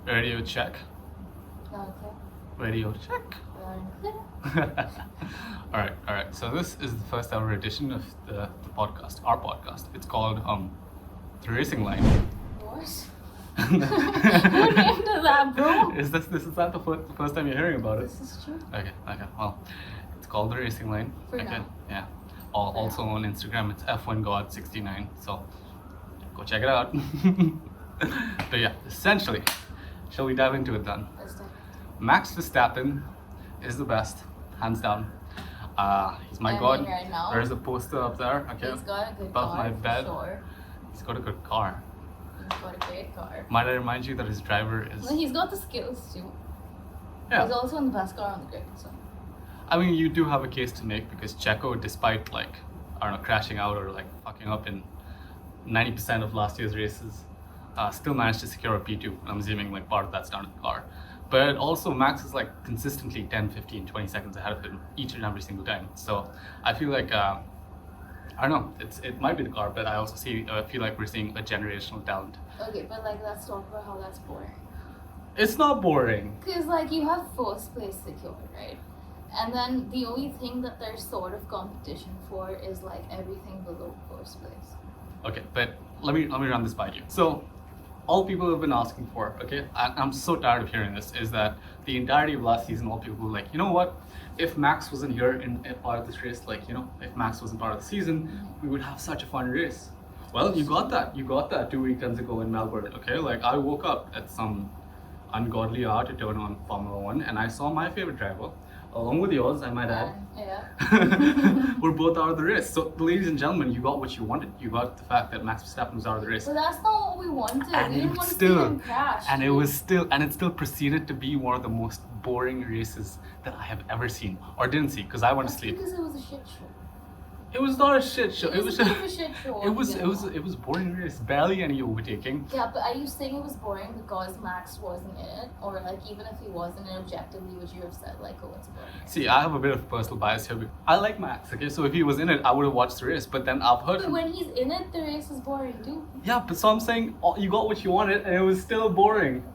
Radio check. Okay. Radio check. All right. So this is the first ever edition of the podcast, our podcast. It's called The Racing Line. What? Who named that, bro? Is that the first time you're hearing about it? This is true. Okay. Well, it's called The Racing Line. For okay. now. Yeah. Also on Instagram, it's F1God69. So go check it out. But yeah, essentially, shall we dive into it then? Let's do it. Max Verstappen is the best, hands down. He's my I god. mean, right now, There's a poster up there. Okay. He's got a good above car, my bed. for sure. He's got a good car. He's got a great car. Might I remind you that his driver is. Well, he's got the skills too. Yeah. He's also in the best car on the grid, so. I mean, you do have a case to make because Checo, despite crashing out or fucking up in 90% of last year's races, still managed to secure a P2. I'm assuming part of that's down to the car. But also Max is consistently 10, 15, 20 seconds ahead of him each and every single time. So I feel like, I don't know, it might be the car, but I also feel like we're seeing a generational talent. Okay, but let's talk about how that's boring. It's not boring. Because you have first place secured, right? And then the only thing that there's sort of competition for is everything below first place. Okay, but let me run this by you. So all people have been asking for, okay, I'm so tired of hearing this, is that the entirety of last season, all people were like, you know what, if Max wasn't here in part of this race, if Max wasn't part of the season, we would have such a fun race. Well, you got that 2 weekends ago in Melbourne, okay? I woke up at some ungodly hour to turn on Formula One and I saw my favorite driver, along with yours, I might add. Yeah. We're both out of the race. So, ladies and gentlemen, you got what you wanted. You got the fact that Max Verstappen was out of the race. But that's not what we wanted. We didn't want to see him crash. And it still proceeded to be one of the most boring races that I have ever seen or didn't see because I went to sleep. Because it was a shit show. It was not a shit show. It was a bit of a shit show. It was a boring race. Barely any overtaking. Yeah, but are you saying it was boring because Max wasn't in it, or even if he wasn't in objectively, would you have said oh, it's boring? See, I have a bit of personal bias here. I like Max. Okay, so if he was in it, I would have watched the race. But then I've heard. But when he's in it, the race is boring too. Yeah, but so I'm saying you got what you wanted, and it was still boring.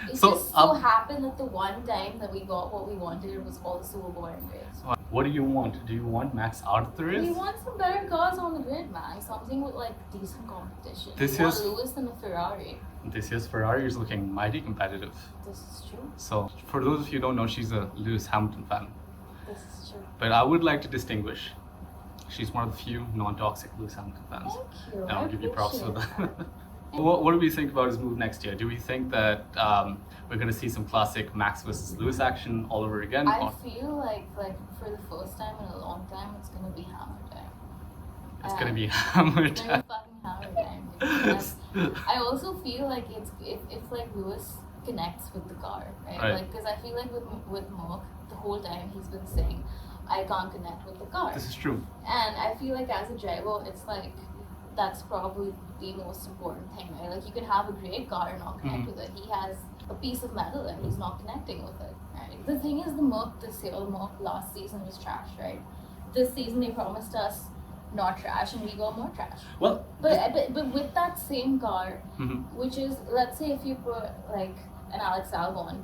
It just so happened that the one time that we got what we wanted, it was also a boring race. What do you want? Do you want Max out of the race? We want some better cars on the grid, man. Something with decent competition. We want Lewis and a Ferrari. This year's Ferrari is looking mighty competitive. This is true. So, for those of you who don't know, she's a Lewis Hamilton fan. This is true. But I would like to distinguish. She's one of the few non-toxic Lewis Hamilton fans. Thank you. And I'll give you props for that. that. What do we think about his move next year? Do we think that we're going to see some classic Max versus Lewis action all over again? I feel like for the first time in a long time, it's going to be hammer time. It's going to be hammer time. It's going to be fucking hammer time. I also feel like if Lewis connects with the car, right? Because I feel with Merc, the whole time he's been saying, I can't connect with the car. This is true. And I feel like as a driver, it's that's probably the most important thing, right? You can have a great car and not connect with it. He has a piece of metal and he's not connecting with it, right? The thing is, the Merc this year, the Merc last season was trash, right? This season they promised us not trash and we got more trash. Well, but with that same car, which is, let's say if you put an Alex Albon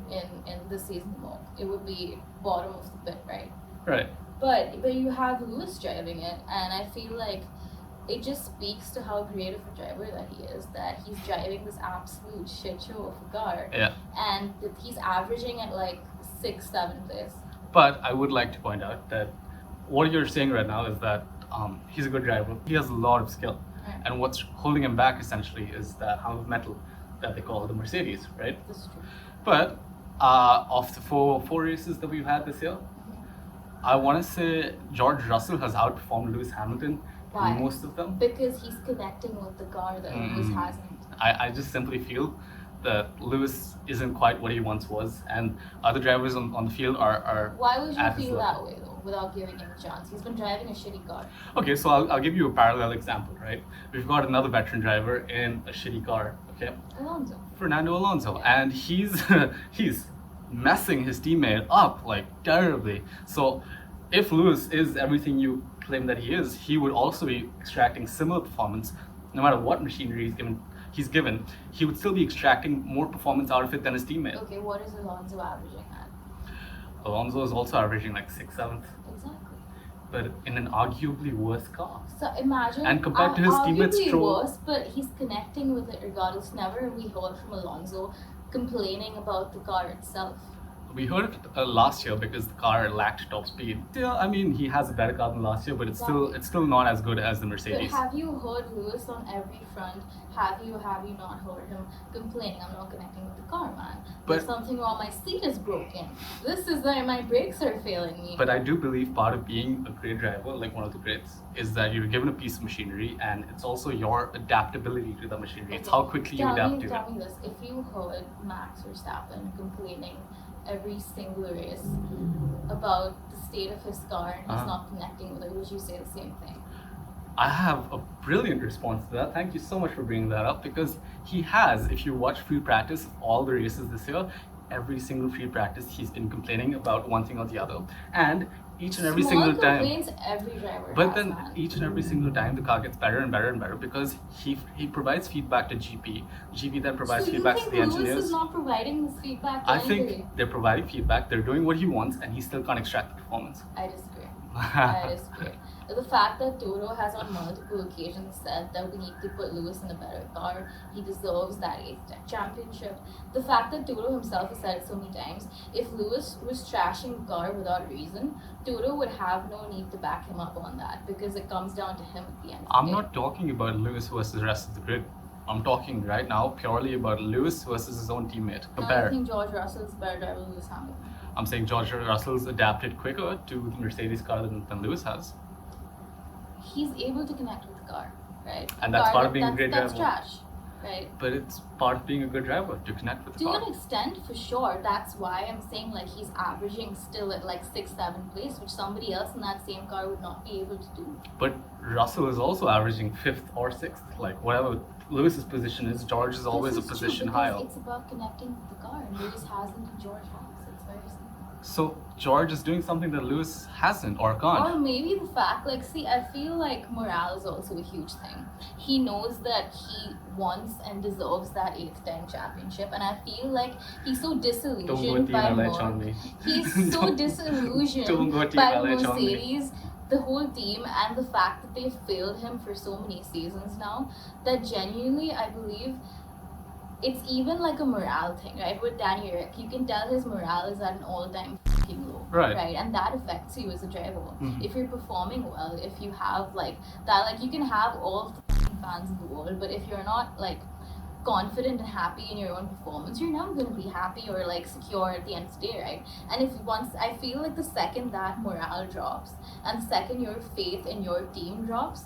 in this season Merc, it would be bottom of the pit, right? Right. But you have Lewis driving it, and I feel like it just speaks to how great of a driver that he is, that he's driving this absolute shit show of a car. Yeah. And that he's averaging at 6th, 7th place. But I would like to point out that what you're saying right now is that he's a good driver. He has a lot of skill. Right. And what's holding him back essentially is that hunk of metal that they call the Mercedes, right? This is true. But of the four races that we've had this year, I want to say George Russell has outperformed Lewis Hamilton. Why? Most of them. Because he's connecting with the car that Lewis hasn't. I just simply feel that Lewis isn't quite what he once was, and other drivers on the field are Why would you at his feel level. that way though, without giving him a chance? He's been driving a shitty car. Okay, so I'll give you a parallel example, right? We've got another veteran driver in a shitty car, okay? Alonso. Fernando Alonso, and he's messing his teammate up terribly. So if Lewis is everything you claim that he is, he would also be extracting similar performance no matter what machinery he's given. he's given, he would still be extracting more performance out of it than his teammate. Okay, what is Alonso averaging at? Alonso is also averaging like 6th, 7th, Exactly. but in an arguably worse car. So imagine, And compared to his teammates, arguably Stroll- worse, but he's connecting with it regardless. Never have we heard from Alonso complaining about the car itself. We heard it last year because the car lacked top speed. Yeah, I mean he has a better car than last year, but it's still not as good as the But Mercedes. have you heard Lewis on every front? Have you not heard him complaining? I'm not connecting with the car, man. There's But- something wrong. My seat is broken. This is where my brakes are failing me. But I do believe part of being a great driver, like one of the greats, is that you're given a piece of machinery and it's also your adaptability to the machinery. It's how quickly you adapt to Tell it. me this: if you heard Max Verstappen complaining every single race about the state of his car and he's not connecting with it, would you say the same thing? I have a brilliant response to that. Thank you so much for bringing that up because he has, if you watch free practice of all the races this year, every single free practice he's been complaining about one thing or the other. And each and every Small single time. complaints every driver But has, then man. each and every single time the car gets better and better and better because he provides feedback to GP. GP then provides So you feedback think to the Lewis engineers. is not providing this feedback to I anybody? think they're providing feedback, they're doing what he wants, and he still can't extract the performance. I disagree. I disagree. The fact that Toro has on multiple occasions said that we need to put Lewis in a better car, he deserves that 8th championship. The fact that Toro himself has said it so many times, if Lewis was trashing the car without reason, Toro would have no need to back him up on that because it comes down to him at the end of I'm the day. not talking about Lewis versus the rest of the grid. I'm talking right now purely about Lewis versus his own teammate. I Compare. think George Russell is a better driver than Lewis Hamilton. I'm saying George Russell's adapted quicker to the Mercedes car than Lewis has. He's able to connect with the car, right? And that's Car part of being a that's- great that's driver. trash, right? But it's part of being a good driver to connect with the To car. an extent, for sure. That's why I'm saying like he's averaging still at like 6th, 7th place, which somebody else in that same car would not be able to do. But Russell is also averaging 5th or 6th. Like whatever Lewis's position is, George is always This a is true position because higher. It's about connecting with the car, and Lewis hasn't, and George has. It's very simple. So George is doing something that Lewis hasn't or can't. Or maybe the fact, like, see, I feel like morale is also a huge thing. He knows that he wants and deserves that 8th, 10th championship, and I feel like he's so Don't go disillusioned Team by LH on Merc. me. He's so Don't go disillusioned Team by LH on me. Mercedes, the whole team, and the fact that they've failed him for so many seasons now, that genuinely, I believe, it's even like a morale thing, right? With Danny Rick, you can tell his morale is at an all-time fucking low, Right. And that affects you as a driver. Mhm. If you're performing well, if you have like that, like you can have all the fucking fans in the world, but if you're not like confident and happy in your own performance, you're never going to be happy or like secure at the end of the day, right? And if once, I feel like the second that morale drops and the second your faith in your team drops,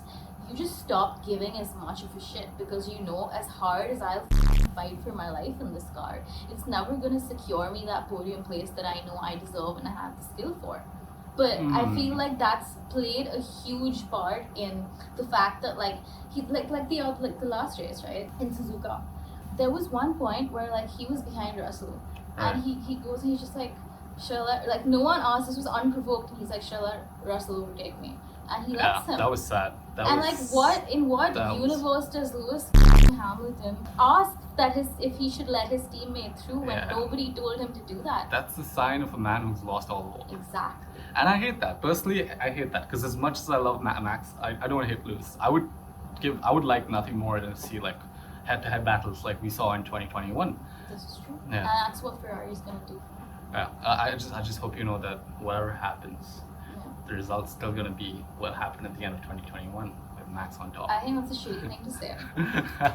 you just stop giving as much of a shit because you know, as hard as I'll fight for my life in this car, it's never going to secure me that podium place that I know I deserve and I have the skill for. But I feel like that's played a huge part in the fact that like he like the last race, right, in Suzuka, there was one point where like he was behind Russell, and he goes and he's just like, shall I, like no one asked, this was unprovoked, and he's like, shall I Russell overtake me, and he lets him. That was sad. In what that universe does Lewis Hamilton ask that if he should let his teammate through when nobody told him to do that? That's the sign of a man who's lost all hope. Exactly. And I hate that. Personally, I hate that because as much as I love Max, I don't want to hate Lewis. I would like nothing more than to see like head-to-head battles like we saw in 2021. This is true. Yeah. And that's what Ferrari's gonna do. Yeah, I just hope you know that whatever happens, Yeah. the result's still gonna be what happened at the end of 2021 with Max on top. I think that's a shitty thing to say,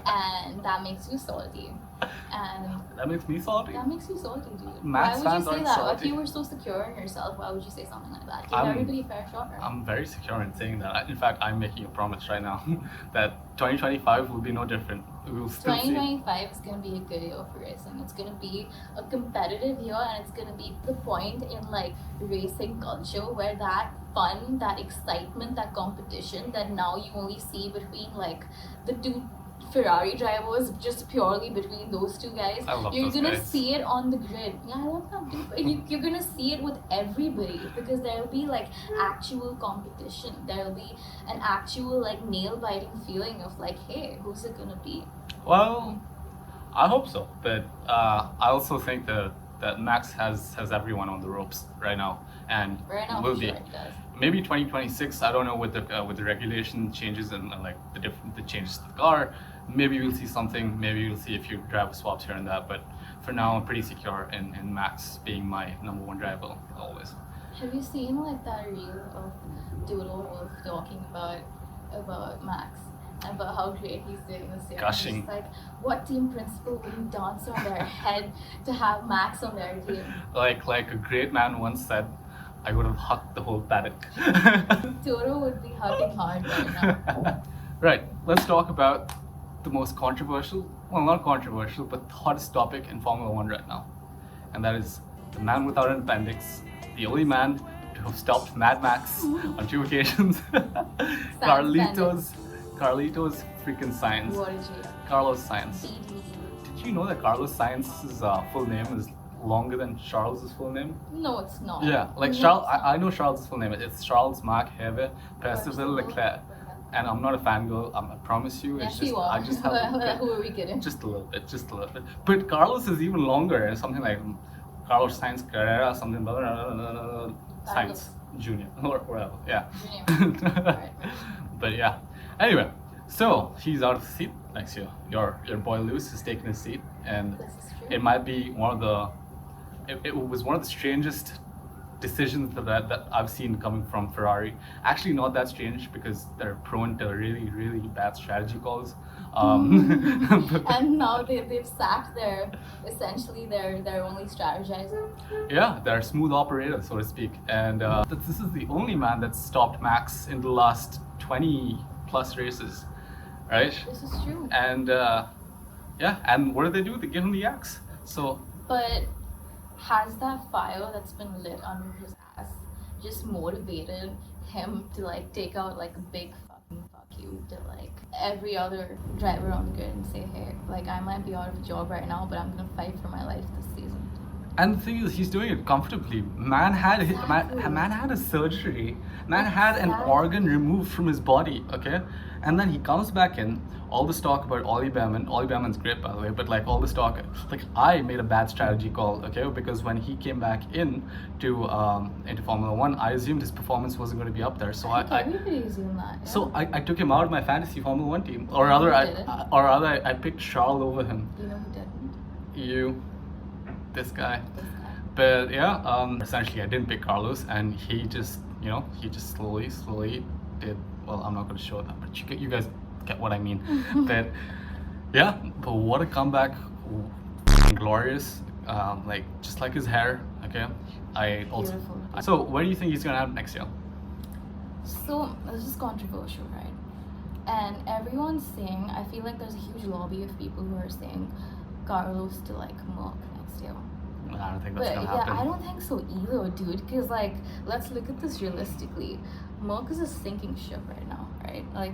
and that makes you salty. And That makes me salty. that makes you salty, dude. Max why would fans you say aren't that? If salty. you were so secure in yourself, why would you say something like that? Give I'm- everybody a fair shot, right? I'm very secure in saying that. In fact, I'm making a promise right now that 2025 will be no different. We will still see. 2025 is going to be a good year for racing. It's going to be a competitive year, and it's going to be the point in like racing culture where that fun, that excitement, that competition that now you only see between like the two Ferrari drivers just purely between those two guys. I love You're those gonna guys. see it on the grid. Yeah, I love them too. And you're gonna see it with everybody because there'll be like actual competition. There'll be an actual like nail biting feeling of like, hey, who's it gonna be? Well, I hope so, but I also think that Max has everyone on the ropes right now, and Right now, will for be. sure it does. Maybe 2026. I don't know with the regulation changes and like the changes to the car. Maybe we'll see something. Maybe we'll see a few driver swaps here and that. But for now, I'm pretty secure in Max being my number one driver always. Have you seen like that reel of Doodle Wolf talking about Max and about how great he's doing this year? Gushing. It's like, what team principal wouldn't dance on their head to have Max on their team? Like a great man once said, I would have hugged the whole paddock. Toro would be hugging hard right now. Right. Let's talk about the most controversial, well, not controversial, but the hottest topic in Formula One right now, and that is the man without an appendix, the only man to have stopped Mad Max on 2 occasions, Carlitos freaking Sainz, What did you? Carlos Sainz. BDD. Did you know that Carlos Sainz's full name is longer than Charles's full name? No, it's not. Yeah, like No, Charles, it's not. I know Charles' full name. It's Charles Marc Hervé Percival Leclerc. And I'm not a fangirl, I promise you. Yes, It's just, you are. I just have Who are we kidding? just a little bit. But Carlos is even longer, something like Carlos Sainz Carrera, something blah, blah, blah, blah, blah, Sainz Junior or whatever. Yeah. Junior. Alright. But yeah. Anyway, so he's out of the seat next year. Your boy Lewis has taken his seat, and This is true. it might be one of the. It was one of the strangest decisions that I've seen coming from Ferrari. Actually, not that strange because they're prone to really, really bad strategy calls. And now they've sacked essentially their only strategizer. Yeah, they're smooth operators, so to speak. And this is the only man that's stopped Max in the last 20 plus races, right? This is true. And yeah, and what do? They give him the axe. So But has that fire that's been lit under his ass just motivated him to like take out like a big fucking fuck you to like every other driver on the grid and say, hey, like I might be out of a job right now, but I'm gonna fight for my life this season. and the thing is, he's doing it comfortably. Man had Exactly. man had a surgery. Man had an Exactly. organ removed from his body. Okay, and then he comes back in. All this talk about Ollie Behrman. Ollie Behrman's great, by the way, but like all this talk, like I made a bad strategy call. Okay, because when he came back in to into Formula One, I assumed his performance wasn't going to be up there. So I think everybody's doing that. Yeah. so I took him out of my fantasy Formula One team, or You rather didn't. I picked Charles over him. You know who didn't? You, this guy. This guy. But yeah, essentially I didn't pick Carlos, and he just slowly did. Well, I'm not going to show that, but you guys get what I mean. But yeah, but what a comeback! Glorious, like just like his hair. Okay, I also. Beautiful. So where do you think he's gonna have next year? So this is controversial, right? And everyone's saying, I feel like there's a huge lobby of people who are saying Carlos to like Merc next year. I don't think that's But gonna yeah, happen. I don't think so either, dude. Because like, let's look at this realistically. Merc is a sinking ship right now, right? Like,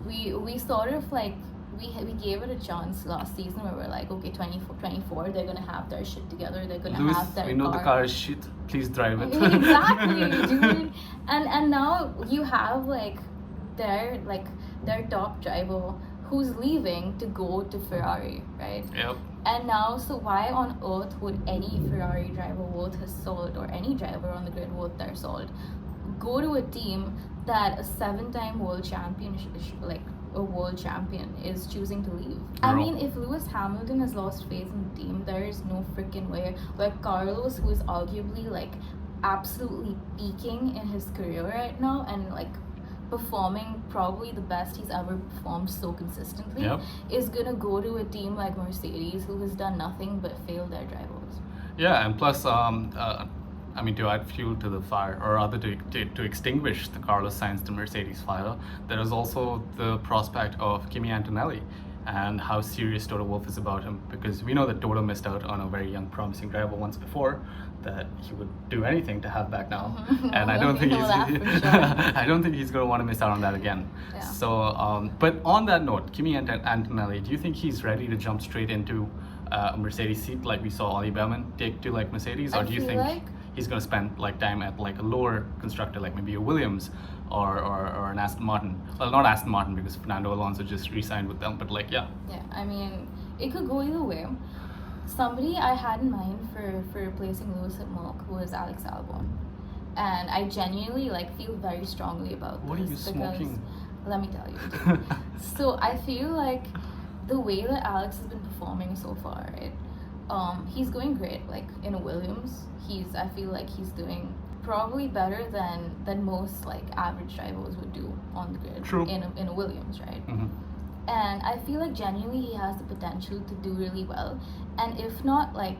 we sort of like we gave it a chance last season where we're like, okay, 24, they're gonna have their shit together. They're gonna Lewis, have their we know the car is shit. Please drive it. Exactly, dude. And now you have like their top driver who's leaving to go to Ferrari, right? Yep. And now, so why on earth would any Ferrari driver worth his salt, or any driver on the grid worth their salt, go to a team that a 7-time world champion, like a world champion, is choosing to leave? I Bro. mean, if Lewis Hamilton has lost faith in the team, there is no freaking way. Like Carlos, who is arguably like absolutely peaking in his career right now, and like performing probably the best he's ever performed so consistently, Yep. is gonna go to a team like Mercedes, who has done nothing but fail their drivers. Yeah, and plus, I mean, to add fuel to the fire, or rather to extinguish the Carlos Sainz to Mercedes fire, there is also the prospect of Kimi Antonelli. and how serious Toto Wolff is about him, because we know that Toto missed out on a very young, promising driver once before that he would do anything to have back now, and I don't think I don't think he's going to want to miss out on that again. Yeah. So, but on that note, Kimi Antonelli, do you think he's ready to jump straight into a Mercedes seat like we saw Ollie Behrman take to like Mercedes, or do you think he's going to spend like time at like a lower constructor like maybe a Williams or an Aston Martin? Well, not Aston Martin because Fernando Alonso just re-signed with them, but like Yeah, I mean, it could go either way. Somebody I had in mind for replacing Lewis at Merck was Alex Albon, and I genuinely like feel very strongly about What are you smoking? Let me tell you. So I feel like the way that Alex has been performing so far, right? He's going great. Like in a Williams, I feel like he's doing probably better than most like average drivers would do on the grid. True. In a Williams, right? Mm-hmm. And I feel like genuinely he has the potential to do really well. And if not, like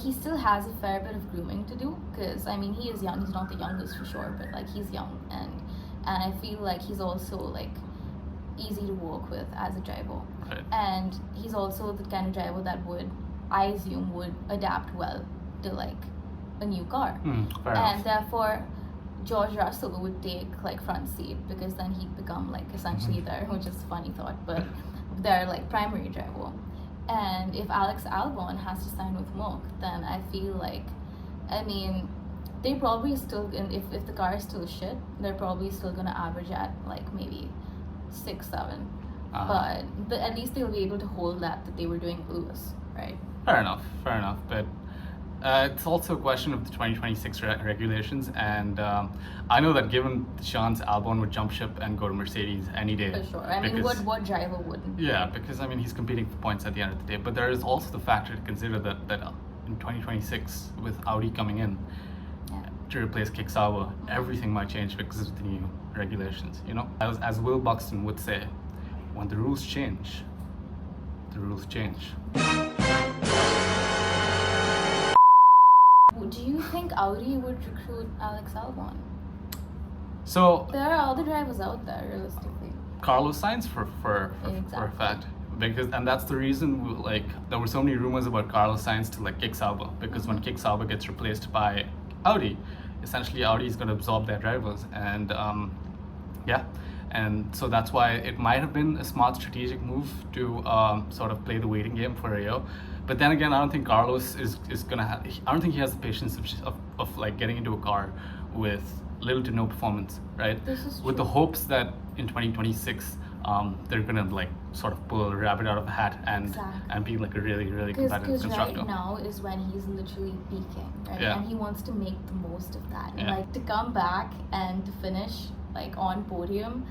he still has a fair bit of grooming to do, because I mean he is young. He's not the youngest for sure, but like he's young, and I feel like he's also like easy to work with as a driver. Right. And he's also the kind of driver that I assume would adapt well to like a new car. Fair enough. And therefore George Russell would take like front seat, because then he'd become like essentially their, which is a funny thought, but their like primary driver. And if Alex Albon has to sign with Merck, then I feel like, I mean, they probably still, if the car is still shit, they're probably still gonna average at like maybe 6, 7. But at least they'll be able to hold that they were doing Lewis, right? Fair enough. But it's also a question of the 2026 regulations, and I know that given the chance, Albon would jump ship and go to Mercedes any day. For sure. I mean, what driver wouldn't? Yeah, because I mean he's competing for points at the end of the day. But there is also the factor to consider that in 2026, with Audi coming in to replace Kick Sauber, everything might change because of the new regulations. You know, as Will Buxton would say, when the rules change, the rules change. Do you think Audi would recruit Alex Albon? So there are other drivers out there, realistically. Carlos Sainz for a fact, and that's the reason like there were so many rumors about Carlos Sainz to like Kick Sauber, because when Kick Sauber gets replaced by Audi, essentially Audi is going to absorb their drivers, and and so that's why it might have been a smart strategic move to sort of play the waiting game for a year. But then again, I don't think Carlos is gonna have. I don't think he has the patience of like getting into a car with little to no performance, right? This is with true. the hopes that in 2026, they're gonna like sort of pull a rabbit out of a hat and be like a really competitive constructor. Because right now is when he's literally peaking, right? Yeah. And he wants to make the most of that. And Yeah. like to come back and to finish like on podium.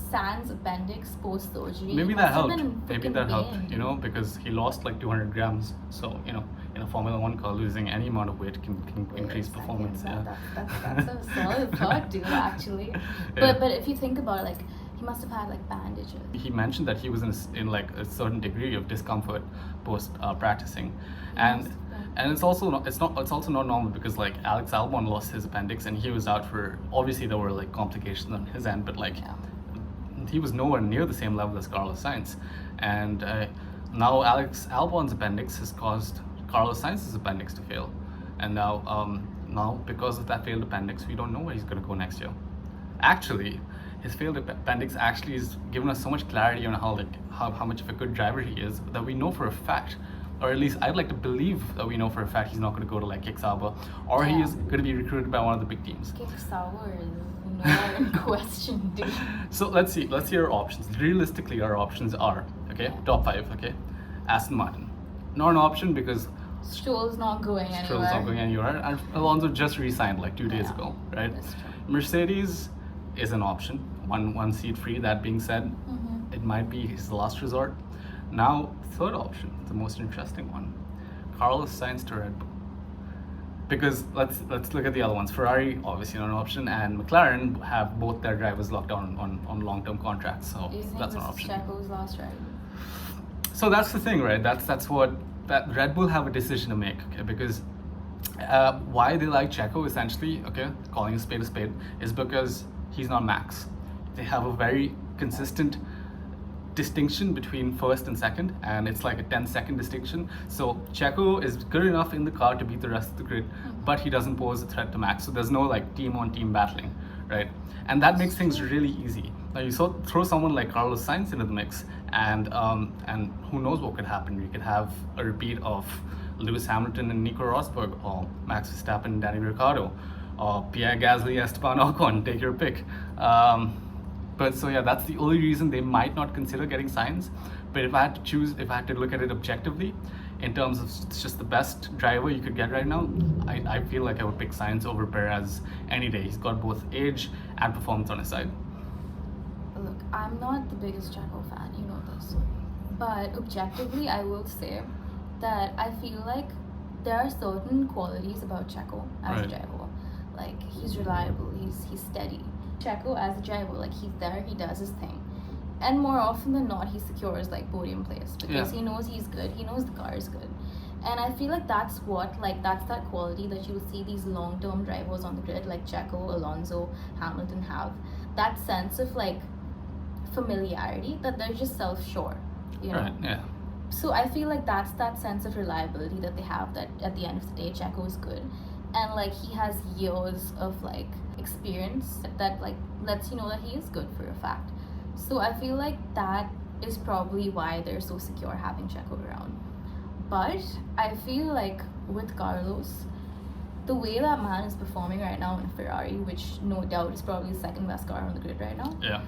Sans appendix post surgery. Maybe that helped. You know, because he lost like 200 grams. So you know, in a Formula One car, losing any amount of weight can increase performance. That's a solid thought, dude. Actually, but if you think about it, like he must have had like bandages. He mentioned that he was in like a certain degree of discomfort post practicing, and it's also not normal, because like Alex Albon lost his appendix and he was out for, obviously there were like complications on his end, but like. Yeah. He was nowhere near the same level as Carlos Sainz, and now Alex Albon's appendix has caused Carlos Sainz's appendix to fail, and now because of that failed appendix, we don't know where he's going to go next year. Actually, his failed appendix actually has given us so much clarity on how much of a good driver he is, that we know for a fact, or at least I'd like to believe that we know for a fact he's not going to go to like Kick Sauber, or he is going to be recruited by one of the big teams. Kick Sauber is not in question, dude. So let's see our options. Realistically, our options are, top 5, Aston Martin. Not an option because Stroll's not going anywhere. And Alonso just re-signed like 2 days ago, right? That's true. Mercedes is an option, one seat free. That being said, it might be his last resort. Now, third option, the most interesting one, Carlos Sainz to Red Bull. Because let's look at the other ones. Ferrari, obviously not an option, and McLaren have both their drivers locked down on long-term contracts, so that's an option. Checo's last ride? So that's the thing, right? That's what Red Bull have a decision to make, because why they like Checo essentially, calling a spade, is because he's not Max. They have a very consistent distinction between first and second, and it's like a 10-second distinction. So Checo is good enough in the car to beat the rest of the grid, but he doesn't pose a threat to Max. So there's no like team on team battling, right? And that makes things really easy. Now you throw someone like Carlos Sainz into the mix, and who knows what could happen? You could have a repeat of Lewis Hamilton and Nico Rosberg, or Max Verstappen and Danny Ricciardo, or Pierre Gasly, Esteban Ocon, take your pick. But so yeah, that's the only reason they might not consider getting Sainz. But if I had to choose, if I had to look at it objectively, in terms of just the best driver you could get right now, I feel like I would pick Sainz over Perez any day. He's got both age and performance on his side. Look, I'm not the biggest Checo fan, you know this. But objectively, I will say that I feel like there are certain qualities about Checo as a driver. Like, he's reliable, he's steady. Checo as a driver, like, he's there, he does his thing. And more often than not, he secures like podium place because he knows he's good, he knows the car is good. And I feel like that's that quality that you'll see these long-term drivers on the grid like Checo, Alonso, Hamilton have. That sense of like familiarity, that they're just self-sure, you know? Right, yeah. So I feel like that's that sense of reliability that they have, that at the end of the day, Checo is good. And like, he has years of like experience that like lets you know that he is good for a fact. So I feel like that is probably why they're so secure having Checo around. But I feel like with Carlos, the way that man is performing right now in Ferrari, which no doubt is probably the second best car on the grid right now. Yeah.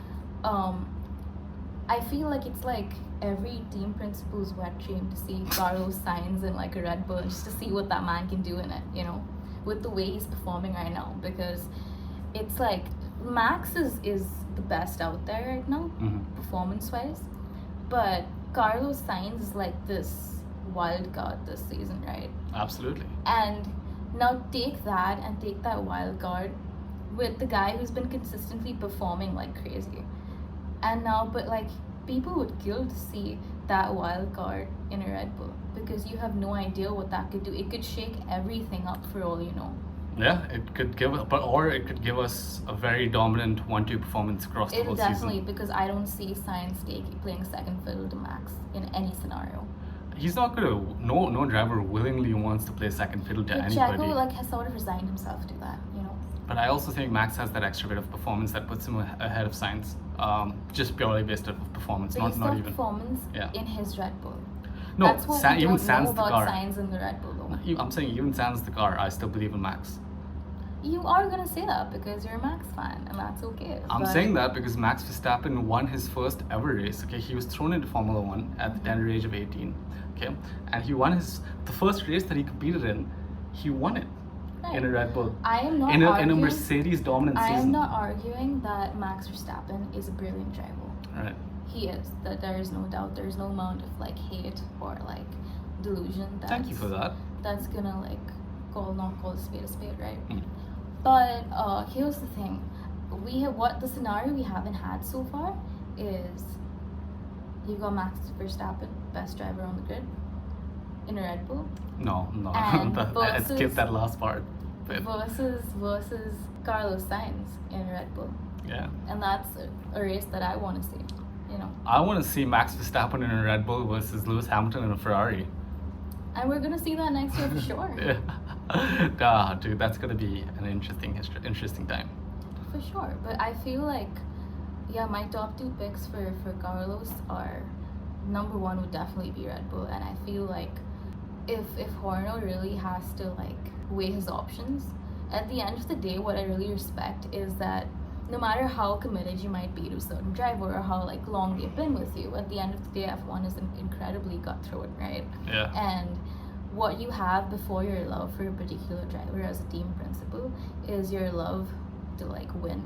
I feel like it's like every team principal's wet dream to see Carlos Sainz in like a Red Bull, just to see what that man can do in it, you know, with the way he's performing right now. Because it's like Max is the best out there right now, performance-wise. But Carlos Sainz is like this wild card this season, right? Absolutely. And now take that and take that wild card with the guy who's been consistently performing like crazy. And now, but like, people would kill to see that wild card in a Red Bull because you have no idea what that could do. It could shake everything up for all you know. Yeah, it could give, or it could give us a very dominant 1-2 performance across the whole Definitely, season. because I don't see Sainz playing second fiddle to Max in any scenario. He's not gonna. No driver willingly wants to play second fiddle to anybody. Checo like has sort of resigned himself to that, you know. But I also think Max has that extra bit of performance that puts him ahead of Sainz, just purely based on performance, Based not on even performance in his Red Bull. No, that's what we even don't Sans know the about car. Sainz in the Red Bull though. I'm saying even Sans the car, I still believe in Max. You are gonna say that because you're a Max fan, and that's okay. I'm saying that because Max Verstappen won his first ever race. Okay, he was thrown into Formula One at the tender age of 18. Okay, and he won the first race that he competed in. He won it in a Red Bull. I am not in arguing, a Mercedes dominant season. I am not arguing that Max Verstappen is a brilliant driver. Right. He is. That there is no doubt. There is no amount of like hate or like delusion. Thank you for that. That's gonna like not call a spade, right? Mm. But here's the thing. The scenario we haven't had so far is you got Max Verstappen, best driver on the grid, in a Red Bull. No. I skipped that last part. But Versus Carlos Sainz in a Red Bull. yeah. And that's a race that I want to see, you know. I want to see Max Verstappen in a Red Bull versus Lewis Hamilton in a Ferrari. And we're gonna see that next year for sure. Yeah. Dude, that's gonna be an interesting time. For sure, but I feel like, my top 2 picks for Carlos are, number 1 would definitely be Red Bull, and I feel like if Horner really has to like weigh his options, at the end of the day, what I really respect is that no matter how committed you might be to a certain driver or how like long they've been with you, at the end of the day, F1 is incredibly cutthroat, right? Yeah. And what you have before your love for a particular driver as a team principal is your love to like win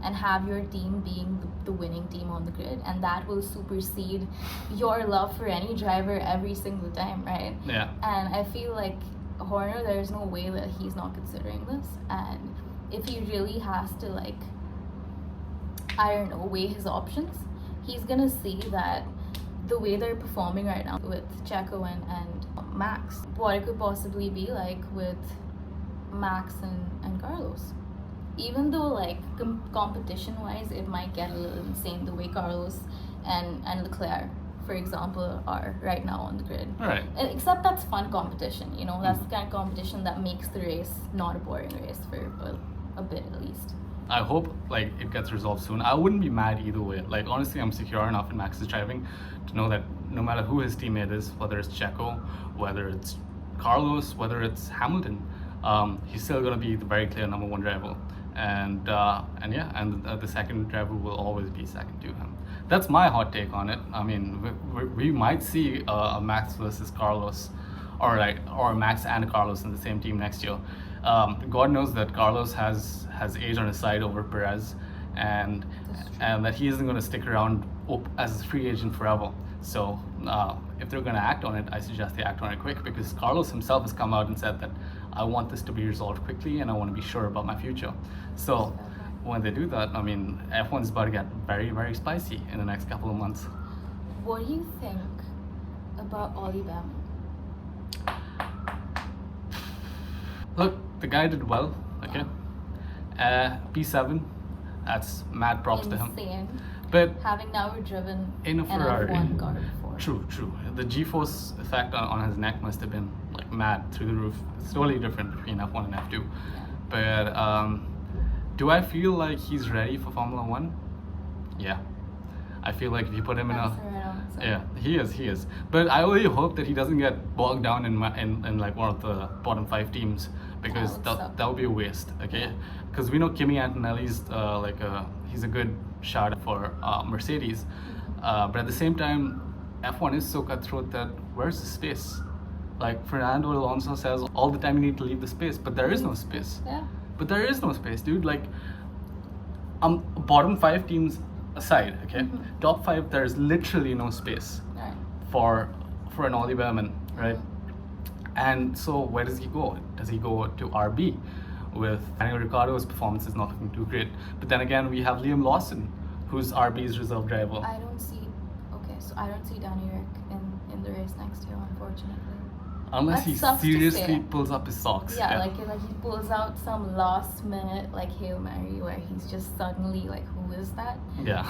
and have your team being the winning team on the grid, and that will supersede your love for any driver every single time, right? Yeah. And I feel like Horner, there's no way that he's not considering this, and if he really has to like, I don't know, weigh his options, he's gonna see that the way they're performing right now with Checo and Max, what it could possibly be like with Max and Carlos. Even though like competition wise it might get a little insane the way Carlos and Leclerc, for example, are right now on the grid. Right. Except that's fun competition, you know, that's the kind of competition that makes the race not a boring race for a bit at least. I hope like it gets resolved soon. I wouldn't be mad either way. Like honestly, I'm secure enough in Max's driving to know that no matter who his teammate is, whether it's Checo, whether it's Carlos, whether it's Hamilton, he's still gonna be the very clear number one driver. And the second driver will always be second to him. That's my hot take on it. I mean, we might see a Max versus Carlos, or Max and Carlos in the same team next year. God knows that Carlos has age on his side over Perez, and that he isn't going to stick around as a free agent forever. So if they're going to act on it, I suggest they act on it quick, because Carlos himself has come out and said that I want this to be resolved quickly and I want to be sure about my future. So when they do that, I mean, F1's about to get very, very spicy in the next couple of months. What do you think about Ollie Behrman? Look, the guy did well, okay? P7, that's mad props to him. Insane. But having never driven in a Ferrari, an F1 car before. True. The G-force effect on his neck must have been like mad through the roof. It's totally different between F1 and F2. Yeah. But do I feel like he's ready for Formula One? Yeah. I feel like if you put him in he is. But I really hope that he doesn't get bogged down in like one of the bottom 5 teams, because that would be a waste. Okay, because we know Kimi Antonelli's he's a good shot for Mercedes, but at the same time, F1 is so cutthroat that where's the space? Like Fernando Alonso says all the time, you need to leave the space, but there is no space. Yeah. But there is no space, dude. Like, bottom 5 teams aside, okay, top 5, there's literally no space for an Ollie Behrman, right? And so where does he go? Does he go to RB? With Daniel Ricciardo's performance is not looking too great, but then again we have Liam Lawson, who's RB's reserve driver. I don't see Danny Rick in the race next year, unfortunately. Unless he seriously pulls up his socks. Yeah, like he pulls out some last minute like Hail Mary where he's just suddenly like, who is that? Yeah.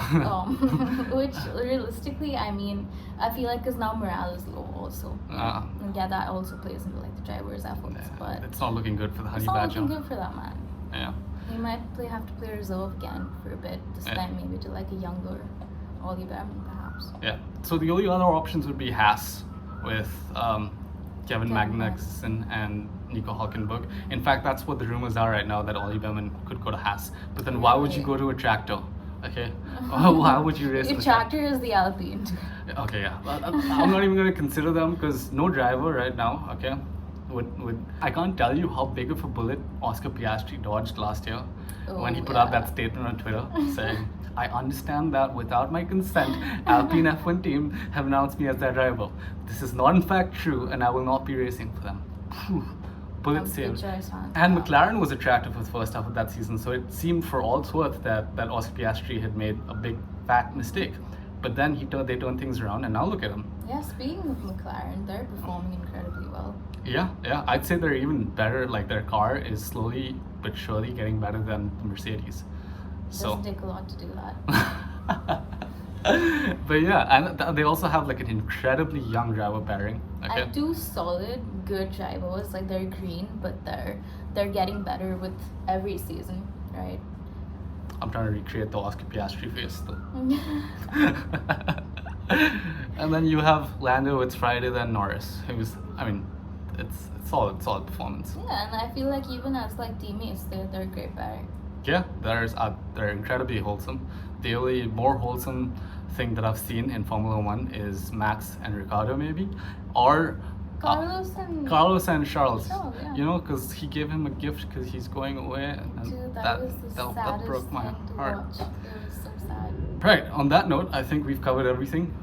Which realistically, I mean, I feel like because now morale is low also. And yeah, that also plays into like the driver's efforts. But it's not looking good for the Honey Badger. Badger. It's not looking good for that man. Yeah. He might have to play reserve again for a bit, this time maybe to like a younger Ollie Behrman perhaps. Yeah. So the only other options would be Haas with Kevin Magnussen and Nico Hülkenberg. In fact, that's what the rumors are right now, that Ollie Behrman could go to Haas. But then why would you go to a tractor? Okay, why would you race? Your tractor is the Alpine. Okay, yeah. I'm not even going to consider them, because no driver right now. Okay, I can't tell you how big of a bullet Oscar Piastri dodged last year when he put out that statement on Twitter saying, I understand that without my consent, Alpine F1 team have announced me as their driver. This is not in fact true, and I will not be racing for them. Bullet saved. And McLaren was attractive for the first half of that season, so it seemed for all it's worth that Oscar Piastri had made a big fat mistake. But then they turned things around, and now look at him. Yeah, speaking of McLaren, they're performing incredibly well. Yeah, I'd say they're even better. Like, their car is slowly but surely getting better than the Mercedes. It doesn't take a lot to do that. But yeah, and they also have like an incredibly young driver pairing. Okay? And 2 solid, good drivers. Like, they're green, but they're getting better with every season, right? I'm trying to recreate the Oscar Piastri face though. And then you have Lando, it's Friday, then Norris, who's, I mean, it's solid performance. Yeah, and I feel like even as like teammates, they're a great pairing. Yeah, they're incredibly wholesome. The only more wholesome thing that I've seen in Formula One is Max and Ricciardo, maybe, or Carlos and Charles. Oh, yeah. You know, because he gave him a gift because he's going away, and dude, that was the saddest broke my thing to heart. watch. It was so sad. Right. On that note, I think we've covered everything,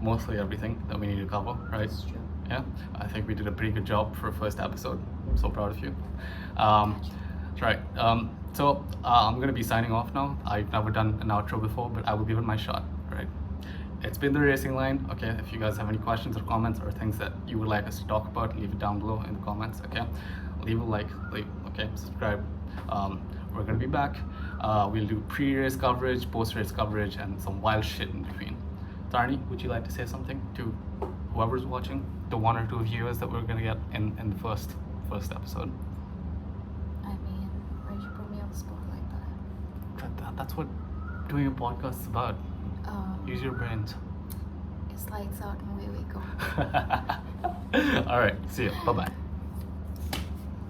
mostly everything that we need to cover. Right. That's true. Yeah, I think we did a pretty good job for a first episode. I'm so proud of you. Right. So I'm going to be signing off now. I've never done an outro before, but I will give it my shot. Right. It's been the Racing Line. Okay. If you guys have any questions or comments or things that you would like us to talk about, leave it down below in the comments. Okay. Leave a like. Subscribe. We're going to be back. We'll do pre-race coverage, post-race coverage, and some wild shit in between. Tarni, would you like to say something to whoever's watching, the 1 or 2 viewers that we're gonna get in the first episode? I mean, why'd you put me on the spot like that? That's what doing a podcast is about. Use your brains. It's lights out and away we go. All right, see you. Bye bye.